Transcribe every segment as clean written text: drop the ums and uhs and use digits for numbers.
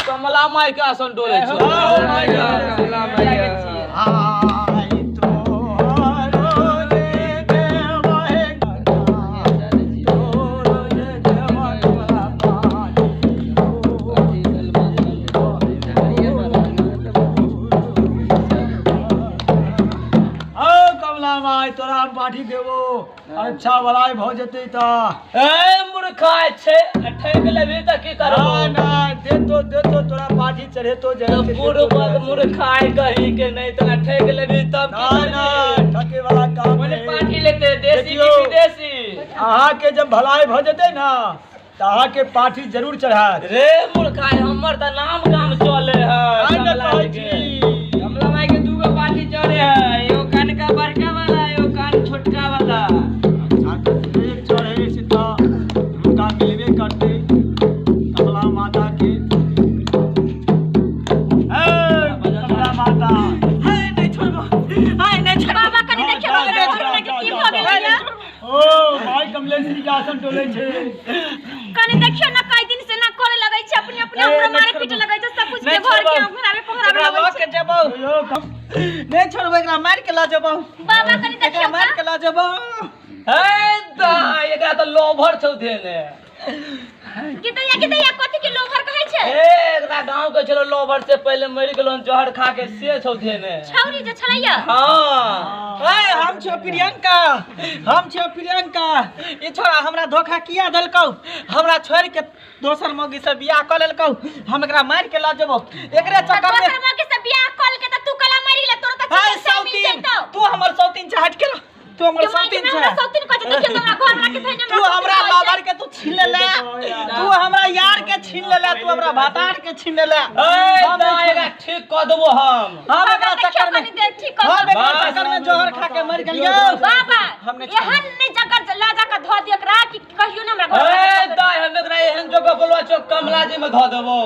कमला माई के आसन डोले छो कमला माई तोरा हम पाठी देवो अच्छा भलाई भ जते त ए मूर्खा छे ठेक लेबी त की करबो ना दे तो तोरा पाठी चढ़े तो जरे मूर्खा कही के नहीं तोरा ठेक लेबी तब की ना ठके वाला काम बोले पाठी लेते देसी की विदेशी आहा के जब भलाई भ जते ना त आहा के पाठी जरूर चढ़ा रे मूर्खा हमर त नाम गाम चले है कमला माई के दूगो पाठी चढ़े है एगो कान का बड़का वाला एगो कान छोटका वाला एक चढ़े से तो उनका मिलवे करते कमला माता के कमला माता नहीं छोड़ बाबा कनी देखिए बाबा छोड़ने के की हो गेल या ओ भाई कमलेश्वरी के आसन डोले छे कनी देखिए ना कई दिन से ना करे लगै छै अपने अपने हमरा मारे पीटे लगै छै सब कुछ के घर के घरावे पहरावे लगै छै जबो नहीं छोड़बो एकरा मार के ला जबो बाबा कनी देखिए मार के ला जबो ए दा एकरा त लोभर छौ देने कितैया कथि के लोभर कहै छै ए एकरा गांव के चलो लोभर से पहले मरि गेलो जहर खा के से छौ देने छौरी जे छलैया हां ए हम छौ प्रियंका ई छोरा हमरा धोखा किया देलकौ हमरा छोड़ के दोसर मौगी से बियाह क लेलकौ हम एकरा मार के ला जबो एकरे चक्कर में दोसर मौगी से बियाह कल के त तू कला मरि ले तोर त हाय सौतीन तू हमर सौतीन से हट के तू हमर सौतीन से सौतीन कहै छै देखिए हमरा घर राखे थैने तू हमरा बाबर के तू छीन ले तू हमरा यार के छीन ले तू हमरा भातार के छीन ले ए दा एकरा ठीक क देबो हम एकरा चक्कर में ठीक कर हम एकरा चक्कर में जोहर खा के मर गेलियो बाबा एहन नहीं जगह ला जा के ध दे एकरा कि कहियो ना हमरा घर ए दा हम एकरा एहन जगह बोलवा छौ कमला जी में ध देबो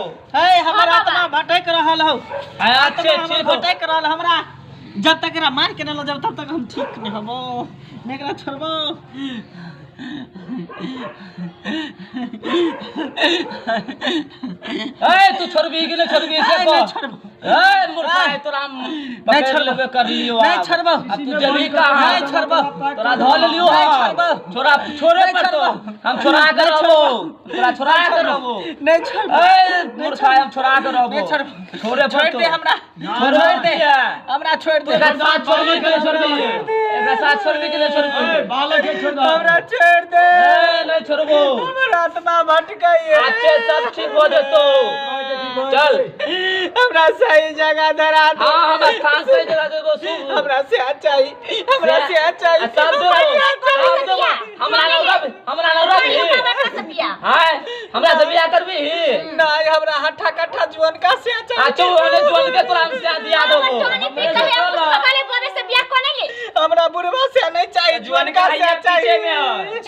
ए हमरा आत्मा भटक रहल हौ अच्छे ठीक भटक रहल हमरा जब तक एकरा मार के न लो जब तब तक हम ठीक नहीं हबो मैं एकरा छोड़बो ए तू छोड़बी कि नहीं छोड़बी से को ए मूर्खा है तोरा पकड़ लेबे कर लियो नहीं छोड़बो अब तू जल्दी कहां नहीं छोड़बो तोरा ध ले लियो छोरा छोरे पर तो हम छोरा के रहबो तोरा छोरा के रहबो नहीं छोड़बो ए मूर्खा हम छोरा के रहबो नहीं छोड़बो छोरे पर छोड़ दे हमरा छोड़ दे हमरा छोड़ दे एकरा साथ छोड़बी के छोड़बी एकरा साथ छोड़बी के छोड़बी बालक के छोड़ दो हमरा छोड़ दे नहीं छोड़बो हमरा आत्मा भटकाई है अच्छे सब ठीक हो जेतो चल हमरा सही जगह धरा दे हां हम स्थान सही जगह देबो शुभ हमरा से चाहिए हमरा से चाहिए सब दो हमरा ना रब हां हमरा से बियाह करबी नहीं हमरा हट्ठा कट्ठा जीवन का से चाहिए अच्छा ओने जोन के तोरा हम से दिया देबो सकाले बोले से बियाह कोने ले हमरा बुढ़वा से नहीं चाहिए जीवन का से चाहिए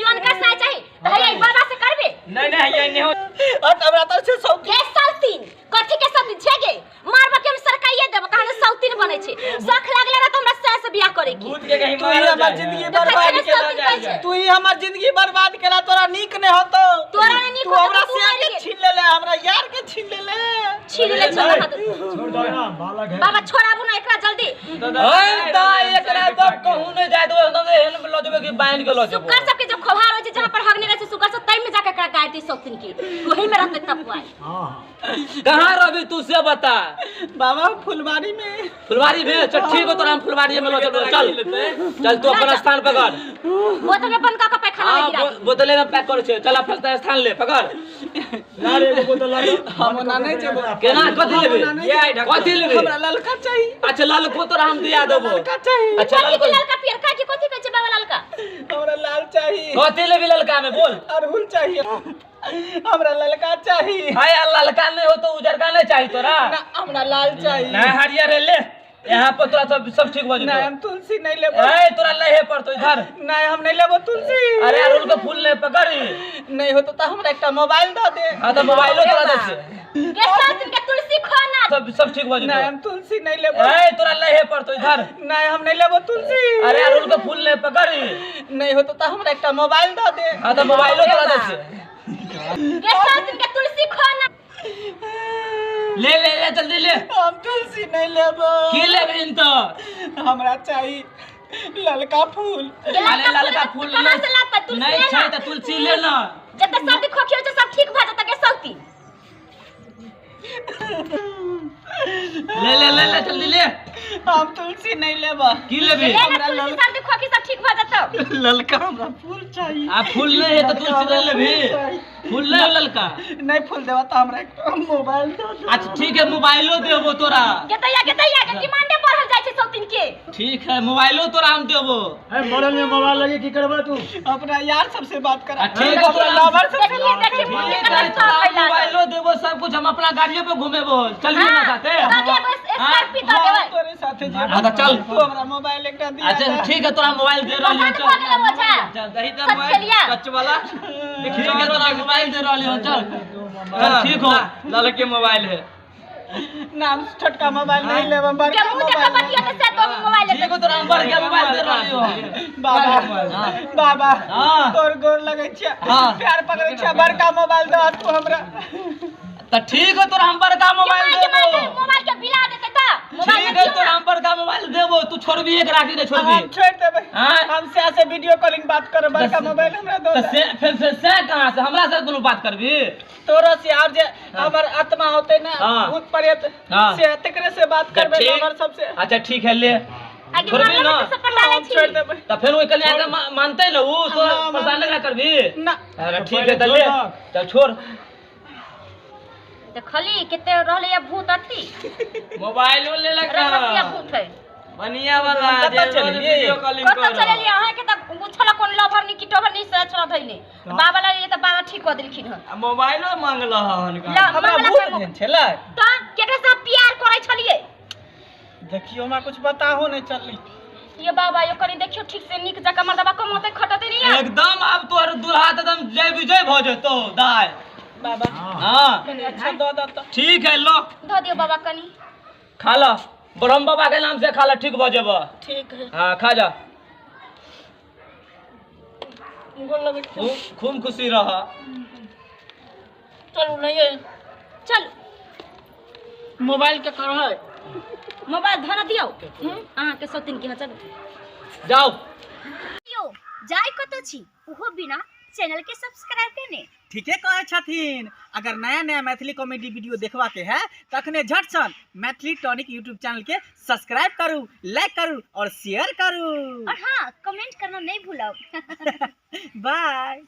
जीवन का से चाहिए भैया बाबा से करबे नहीं ये नहीं हो और हमरा तो से सौतीन कथि के सौतीन छेगे मारबा के हम सरकाइए देब कहां सौतीन बनै छै शौक लागले रह त हमरा से बियाह करे की भूत के कहीं तू ही हमर जिंदगी बर्बाद केला तू ही हमर जिंदगी बर्बाद केला तोरा नीक ने होतो तोरा ने नीक तू हमरा से के छीन ले हमरा यार के छीन ले छोड़ दो ना बालक है बाबा छोड़ाबू ना एकरा जल्दी ए दा एकरा तो कहूं नहीं जाय दो एकदम हेन लो देबे कि बांध के लो देबो सुकर सब के जब खोभार हो छै जहां पर हगने रहे सुकर सब तई में जाके का गायती सौतीन की वही में रहते तब पुआई हां कहां रहबी तू से बता बाबा फुलवारी में चल ठीक हो तोरा हम फुलवारी में लो चल तू अपन स्थान पकड़ बोतल में बंद का पैखाना में गिरा बोतले में पैक कर छे चल अपन स्थान ले पकड़ ला रे बोतल ला हम ना नहीं जेबो केना कथी लेबे ये आई ढक्कन। कथी लेबे हमरा ललका चाहिए। अच्छा लाल को तोरा हम दिया देबो ललका चाहिए। अच्छा लाल को ललका पियरका की कथी कहै छै बाबा ललका हमरा लाल चाहिए। कथी लेबे ललका में बोल अरहुल चाहिए। हमरा ललका चाहिए। हाय ललका नहीं हो तो उजर का नहीं चाहिए तोरा ना हमरा लाल चाहिए। नहीं हरियर ले यहाँ पर तोरा सब ठीक हो नहीं जइतो हम तुलसी नहीं लेबो। ए तोरा लहे पड़तो इधर नहीं हम नहीं लेबो तुलसी। अरे अरुल के फूल ले पकड़ी नहीं हो तो हमरा एकटा मोबाइल दे दे। हां तो मोबाइलो तोरा दे छे के साथ के तुलसी खाना सब ठीक हो नहीं जइतो हम तुलसी नहीं लेबो। ए तोरा लहे पड़तो इधर नहीं हम नहीं लेबो तुलसी। अरे अरुल के फूल ले पकड़ी नहीं हो तो हमरा एकटा मोबाइल दे दे। हां तो मोबाइलो तोरा दे छे के साथ के तुलसी खाना ले ले ले जल्दी ले हम तुलसी नहीं लेबो। की लेबे इन तो हमरा चाहिए ललका फूल। अरे ललका फूल कहां से लाता तुलसी नहीं लेना? छै त तुलसी ले ना जब तक सर्दी खोखी हो छै सब ठीक भ जाता के सौती ले ले ले ले जल्दी ले हम तुलसी नहीं लेबो। की लेबे लेना तुलसी सर्दी खोखी सब ठीक भ जाता ललका हमरा फूल चाहिए। आ फूल नहीं है तो तुलसी ले लेबे फूल ले ललका नहीं फूल देबो तो हमरा एकटा मोबाइल दे दे। अच्छा ठीक है मोबाइलो देबो तोरा के दैया के डिमांडे बढ़ल जाय छै सौतीन के ठीक है मोबाइलो तोरा हम देबो ए मॉडल में मोबाइल लगे की करबा तू? अपना यार सबसे बात कर। ठीक है अपना लवर से देखिए देखिए मुझे ठीक कतना है साफ तोरा फैला मोबाइलो देबो सब कुछ हम अपना गाड़ियों पे घूमेबो चल भी ना साथे दादी बस स्कॉर्पियो दे देबै तोरे साथे जे। हाँ, तो चल। तू हमरा मोबाइल एकटा दिया। अच्छा ठीक है तोरा मोबाइल दे रहली हूं पसंद भ गेलै ओझा चल दही दे सब मोबाइल खेलिया। कच्च वाला ठीक है तोरा मोबाइल दे रहली हूं चल चल ठीक हो ललके मोबाइल है नाम छोटका मोबाइल नहीं लेबो के बड़का मुंह देखा मोबाइल। बतिया से तो मोबाइल ठीक है तोरा हम बड़ के मोबाइल दे रहली हूं बाबा बाबा हाँ। तोर गोर लगै छै हाँ। प्यार पकड़ै छै बड़का मोबाइल दे तू हमरा। तो ठीक है तोरा हम बड़का मोबाइल देबो मोबाइल के बिला देते त मोबाइल ठीक है तोरा हम बड़का मोबाइल देबो तू छोड़बी एक राखी नहीं छोड़बी हम छोड़ देबै। हाँ। हम से वीडियो कॉलिंग बात कर बड़का मोबाइल हमरा दो तो दे। से कहां से हमरा से कोनो बात करबी तोरो से आब जे हमर आत्मा होते ना हाँ। भूत प्रेत हाँ। से तकरे से बात तो करबै ठीक। हमर सबसे। अच्छा ठीक है ले आगे छोड़बी ना सब पटा ले हम छोड़ छी देबै। तो फिर वो कन्या के मानते ना वो तो हाँ, परेशान ना करबी ना अरे ठीक है तो ले चल छोड़ देखली केते रहले या भूत अथी मोबाइलो ले रमसिया भूत है बढ़िया वाला कतऽ चलिए? वीडियो कॉलिंग कत चले अहाँ के त उछला कोन लवर नि किटोवर नि से छला धइने बाबा लगे त बाबा ठीक क देलखिन ह मोबाइलो मांगला हन ला हमरा मंगला भूत पे भेल छलै। त केकरा से प्यार करै छलिए देखियो हमरा कुछ बताहो नहीं चलली। ये बाबा यो कनी देखियो ठीक से निक जका मर्दबा कमते खटते नहीं है एकदम अब तोर दुल्हा एकदम जय विजय भ जेतो दाय बाबा हां कनी अच्छा दो दो तो। ठीक है लो ध दियो बाबा कनी खा लो ब्रह्म बाबा के नाम से खा लो ठीक भ जेबो ठीक है। हां खा जा गोर लगै छै। खूब खुशी रह चलू नहीं चल मोबाइल के कर है। मोबाइल धना दियो अहाँ के सौतीन के चल जाओ यो जाय कत छी ओहो बिना चैनल के सब्सक्राइब करने ठीके कहे छथिन। अगर नया नया मैथिली कॉमेडी वीडियो देखवा के है तखने झट सन मैथिली टॉनिक यूट्यूब चैनल के सब्सक्राइब करू, लाइक करू और शेयर करू। और हाँ कमेंट करना नहीं भूलो बाय।